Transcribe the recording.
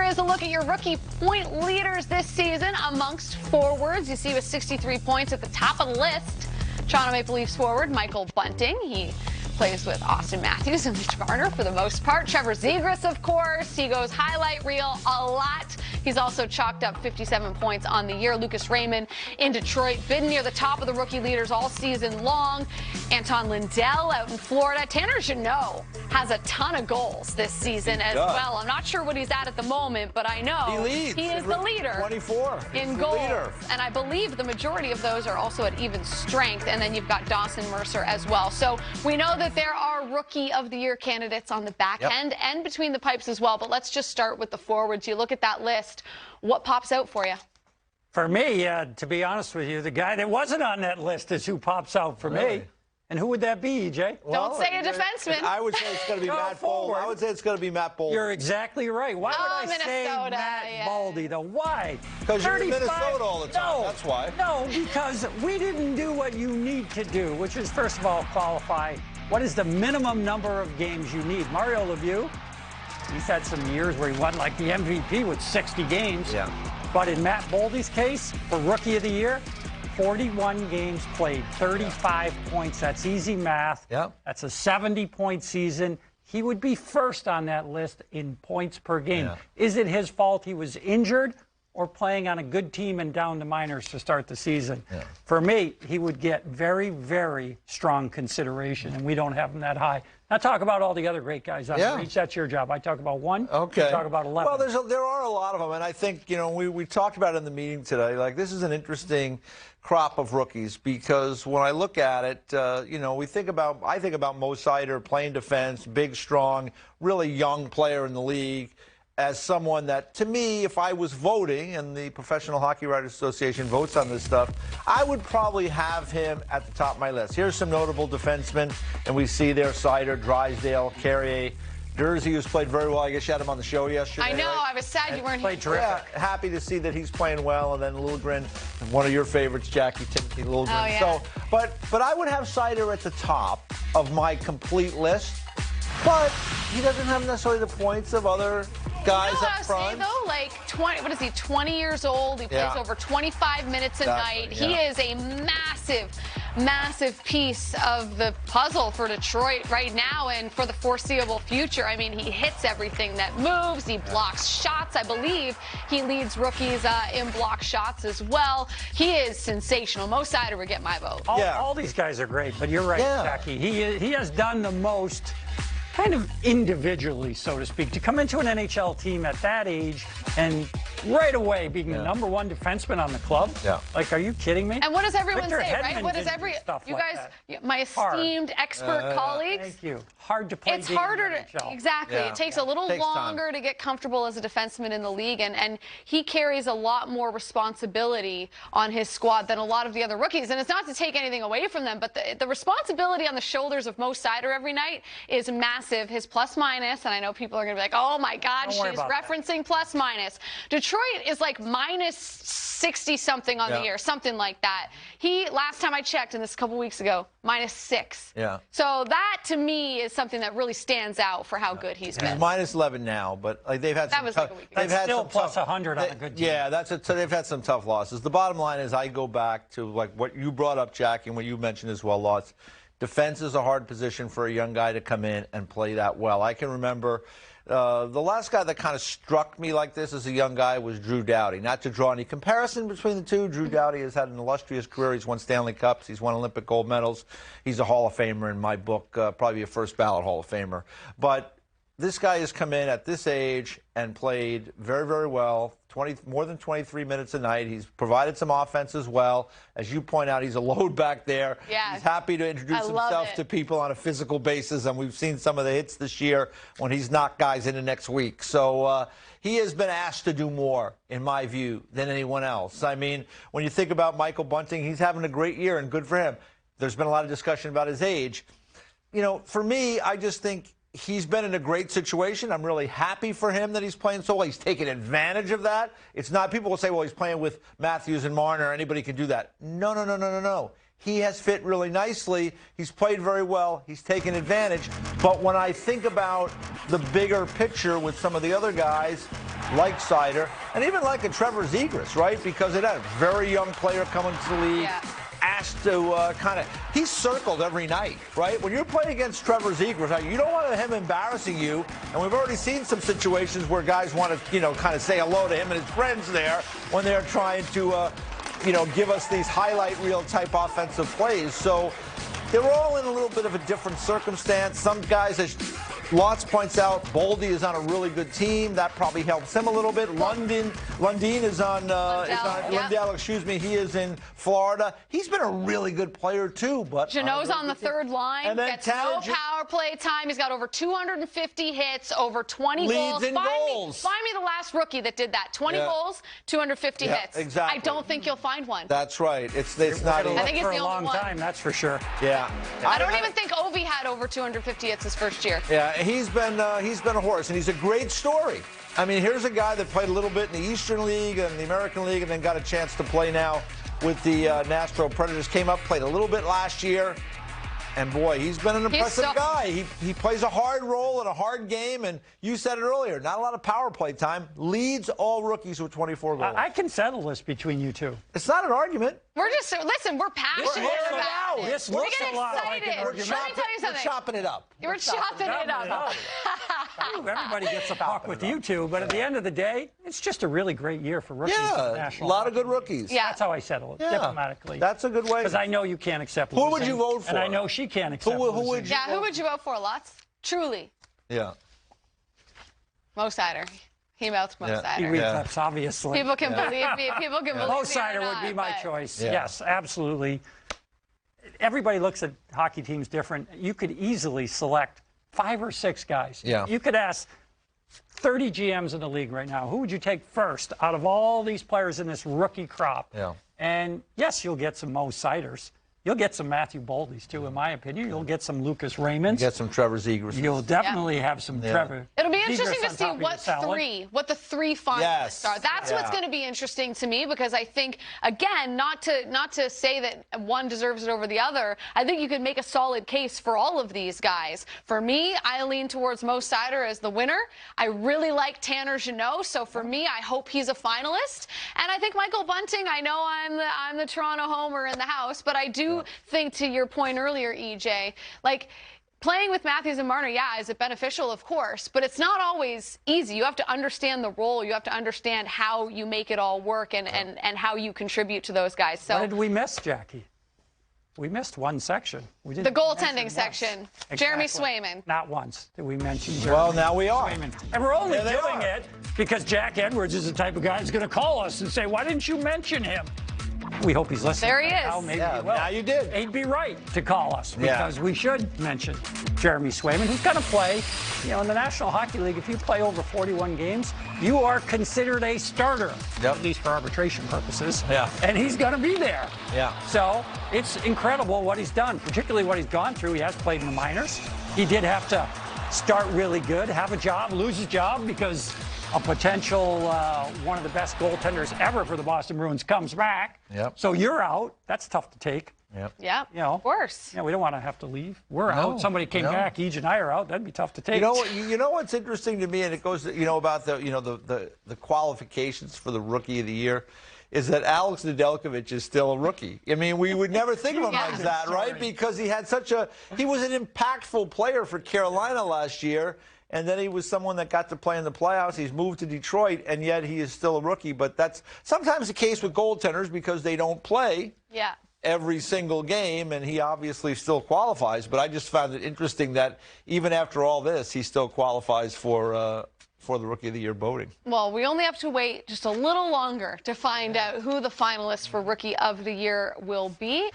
is a look at your rookie point leaders this season amongst forwards. You see with 63 points at the top of the list, Toronto Maple Leafs forward Michael Bunting. He plays with Austin Matthews and Mitch Marner for the most part. Trevor Zegras, of course. He goes highlight reel a lot. He's also chalked up 57 points on the year. Lucas Raymond in Detroit, been near the top of the rookie leaders all season long. Anton Lindell out in Florida. Tanner Jeannot has a ton of goals this season as well. I'm not sure what he's at the moment, but I know he is the leader 24 in goals. And I believe the majority of those are also at even strength. And then you've got Dawson Mercer as well. So we know that there are Rookie of the Year candidates on the back end and between the pipes as well. But let's just start with the forwards. You look at that list. What pops out for you? For me, to be honest with you, the guy that wasn't on that list is who pops out for me. And who would that be, EJ? Don't say a defenseman. I would say it's going to be Matt Boldy. I would say it's going to be Matt Boldy. You're exactly right. Why would I say Matt Boldy, though? Why? Because you're in Minnesota all the time. That's why. No, because we didn't do what you need to do, which is, first of all, qualify. What is the minimum number of games you need? Mario Lemieux, he's had some years where he won like the MVP with 60 games. Yeah. But in Matt Boldy's case, for Rookie of the Year, 41 games played, 35 points. That's easy math. Yeah. That's a 70-point season. He would be first on that list in points per game. Yeah. Is it his fault he was injured or playing on a good team and down to minors to start the season? Yeah. For me, he would get very, very strong consideration, and we don't have him that high. Now talk about all the other great guys on the reach. That's your job. I talk about one. Okay. You talk about 11. Well, there are a lot of them, and I think, you know, we talked about it in the meeting today. Like, this is an interesting crop of rookies because when I look at it, you know, I think about Mo Seider playing defense, big, strong, really young player in the league, as someone that, to me, if I was voting, and the Professional Hockey Writers Association votes on this stuff, I would probably have him at the top of my list. Here's some notable defensemen, and we see there Seider, Drysdale, Carrier, Jersey, who's played very well. I guess you had him on the show yesterday. I know. Right? I was sad you weren't here. Played terrific. Yeah, happy to see that he's playing well. And then Liljegren, one of your favorites, Jackie Timothy Liljegren. Oh, yeah. So, but I would have Seider at the top of my complete list. But he doesn't have necessarily the points of other guys up front. Say, though, like 20 years old. He plays over 25 minutes a night. He is a massive piece of the puzzle for Detroit right now and for the foreseeable future. I mean, he hits everything that moves. He blocks shots. I believe he leads rookies in block shots as well. He is sensational. Mo Seider would get my vote. All these guys are great, but you're right, Jackie. He has done the most kind of individually, so to speak, to come into an NHL team at that age and right away being the number one defenseman on the club. Yeah. Like, are you kidding me? And what does everyone Victor say, Hedman right? What does you guys, my esteemed expert colleagues? Thank you. Hard to play. It's harder to, exactly. It takes a little longer to get comfortable as a defenseman in the league, and he carries a lot more responsibility on his squad than a lot of the other rookies. And it's not to take anything away from them, but the responsibility on the shoulders of Mo Seider every night is massive. His plus minus, and I know people are going to be like, oh my God, she's referencing plus minus. Detroit is like minus 60 something on the year, something like that. Last time I checked, and this a couple weeks ago, minus 6. Yeah. So that to me is something that really stands out for how good he's been. He's minus 11 now, but like they've had like a week ago. That's still plus 100 on a good team. Yeah, so they've had some tough losses. The bottom line is I go back to like what you brought up, Jackie, and what you mentioned as well, Lots. Defense is a hard position for a young guy to come in and play that well. I can remember the last guy that kind of struck me like this as a young guy was Drew Doughty. Not to draw any comparison between the two, Drew Doughty has had an illustrious career. He's won Stanley Cups. He's won Olympic gold medals. He's a Hall of Famer in my book, probably a first ballot Hall of Famer. But this guy has come in at this age and played very, very well, more than 23 minutes a night. He's provided some offense as well. As you point out, he's a load back there. Yeah. He's happy to introduce himself to people on a physical basis, and we've seen some of the hits this year when he's knocked guys into next week. So he has been asked to do more, in my view, than anyone else. I mean, when you think about Michael Bunting, he's having a great year, and good for him. There's been a lot of discussion about his age. You know, for me, I just think he's been in a great situation. I'm really happy for him that he's playing so well. He's taken advantage of that. It's not, people will say, well, he's playing with Matthews and Marner. Anybody can do that. No. He has fit really nicely. He's played very well. He's taken advantage. But when I think about the bigger picture with some of the other guys, like Seider, and even like a Trevor Zegras, right? Because it had a very young player coming to the league. Yeah. Asked to he's circled every night, right? When you're playing against Trevor Zegras, you don't want him embarrassing you. And we've already seen some situations where guys want to, kind of say hello to him and his friends there when they're trying to, give us these highlight reel type offensive plays. So they're all in a little bit of a different circumstance. Some guys, as Lotz points out, Boldy is on a really good team. That probably helps him a little bit. Lundin is on Lundell, excuse me. He is in Florida. He's been a really good player too. But Jeannot's on the third line. And then gets no power play time. He's got over 250 hits, over 20 goals. Leads in goals. Find me the last rookie that did that. 20 goals, 250 hits. Exactly. I don't think you'll find one. That's right. It's not. I think he's for the a only long one. time, that's for sure. Yeah. I don't even think Ovi had over 250 hits his first year. Yeah, he's been a horse, and he's a great story. I mean, here's a guy that played a little bit in the Eastern League and the American League, and then got a chance to play now with the Nashville Predators. Came up, played a little bit last year. And, boy, he's been an impressive guy. He plays a hard role in a hard game, and you said it earlier, not a lot of power play time. Leads all rookies with 24 goals. I can settle this between you two. It's not an argument. We're just, listen, we're passionate about it. This We're looks getting a lot excited. like an argument. Let me tell you something. We're chopping it up. We're chopping it up. Everybody gets a puck with you two, but at the end of the day, it's just a really great year for rookies. Yeah, a lot of good rookies. Yeah. That's how I settle it, diplomatically. That's a good way. Because I know you can't accept Who losing, would you vote for? And I know she can't accept Who losing. would you Who would you vote for, Lotz? Truly. Yeah. Mo Seider. He votes Mo He Seider. relapse, obviously. People can believe me. People can believe Mo me or Seider not, would be my but- choice. Yeah. Yes, absolutely. Everybody looks at hockey teams different. You could easily select 5 or 6 guys. Yeah. You could ask 30 GMs in the league right now, who would you take first out of all these players in this rookie crop? Yeah. And yes, you'll get some Mo Seiders. You'll get some Matthew Boldies, too, in my opinion. You'll get some Lucas Raymonds. Get some Trevor Zegras. You'll definitely have some Trevor. It'll be Zegras interesting to on see top of your salad. what the three finalists are. That's what's going to be interesting to me, because I think, again, not to say that one deserves it over the other, I think you could make a solid case for all of these guys. For me, I lean towards Mo Seider as the winner. I really like Tanner Jeannot, so for me, I hope he's a finalist. And I think Michael Bunting, I know I'm the Toronto homer in the house, but I do think, to your point earlier, EJ, like, playing with Matthews and Marner, is it beneficial? Of course, but it's not always easy. You have to understand the role. You have to understand how you make it all work and how you contribute to those guys. So, what did we miss, Jackie? We missed one section. We didn't the goaltending mention section. Exactly. Jeremy Swayman. Not once did we mention Jeremy. Well, now we are. Swayman. And we're only There they doing are. it because Jack Edwards is the type of guy who's going to call us and say, why didn't you mention him? We hope he's listening. There he right is. now. Maybe Yeah, he will. now you did. He'd be right to call us because we should mention Jeremy Swayman, who's going to play. You know, in the National Hockey League, if you play over 41 games, you are considered a starter, at least for arbitration purposes. Yeah. And he's going to be there. Yeah. So it's incredible what he's done, particularly what he's gone through. He has played in the minors. He did have to start really good, have a job, lose his job because a potential one of the best goaltenders ever for the Boston Bruins comes back. Yep. So you're out. That's tough to take. Yep. Yeah, You know, of course. we don't want to have to leave. We're out. Somebody came back. Eej and I are out. That'd be tough to take. You know what's interesting to me, and it goes, about the qualifications for the Rookie of the Year, is that Alex Nedeljkovic is still a rookie. I mean, we would never think of him as that, right? Because he was an impactful player for Carolina last year. And then he was someone that got to play in the playoffs. He's moved to Detroit, and yet he is still a rookie. But that's sometimes the case with goaltenders because they don't play every single game, and he obviously still qualifies. But I just found it interesting that even after all this, he still qualifies for the Rookie of the Year voting. Well, we only have to wait just a little longer to find out who the finalists for Rookie of the Year will be.